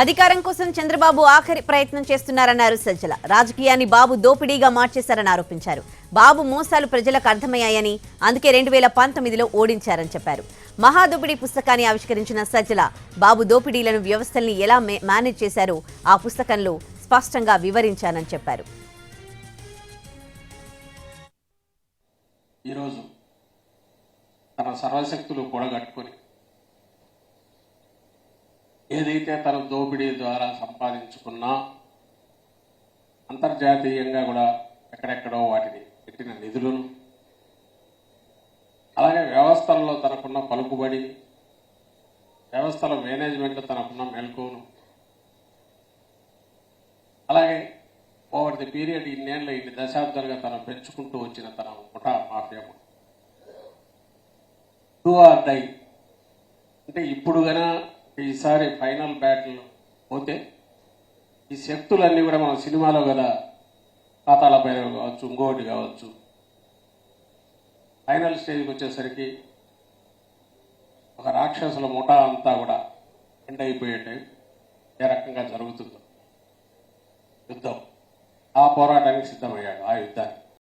అధికారం కోసం చంద్రబాబు ఆఖరి ప్రయత్నం చేస్తున్నారన్నారు సజ్జల. రాజకీయాన్ని బాబు దోపిడీగా మార్చేశారని ఆరోపించారు. బాబు మోసాలు ప్రజలకు అర్థమయ్యాయని, అందుకే 2019లో ఓడించారని చెప్పారు. మహాదోపిడీ పుస్తకాన్ని ఆవిష్కరించిన సజ్జల బాబు దోపిడీలను, వ్యవస్థల్ని ఎలా మేనేజ్ చేశారో ఆ పుస్తకంలో స్పష్టంగా వివరించానని చెప్పారు. ఈరోజు తన సర్వశక్తులు కూడగట్టుకొని ఏదైతే తన దోపిడీ ద్వారా సంపాదించుకున్నా అంతర్జాతీయంగా కూడా ఎక్కడెక్కడో వాటిని పెట్టిన నిధులను, అలాగే వ్యవస్థల్లో తనకున్న పలుకుబడి, వ్యవస్థల మేనేజ్మెంట్ తనకున్న మెలకువను, అలాగే ఓవర్ ది పీరియడ్ ఇన్ని దశాబ్దాలుగా తను పెంచుకుంటూ వచ్చిన తన ముఠా మాఫియా డూ ఆర్ డై అంటే ఇప్పుడు గన ఈసారి ఫైనల్ బ్యాటిల్ పోతే ఈ శక్తులన్నీ కూడా మన సినిమాలో కదా పాతాళ భైరవి కావచ్చు, ఇంకోటి కావచ్చు, ఫైనల్ స్టేజ్కి వచ్చేసరికి ఒక రాక్షసుల ముఠా అంతా కూడా ఎండ్ అయిపోయేట ఏ రకంగా జరుగుతుందో యుద్ధం, ఆ పోరాటానికి సిద్ధమయ్యాడు. ఆ యుద్ధానికి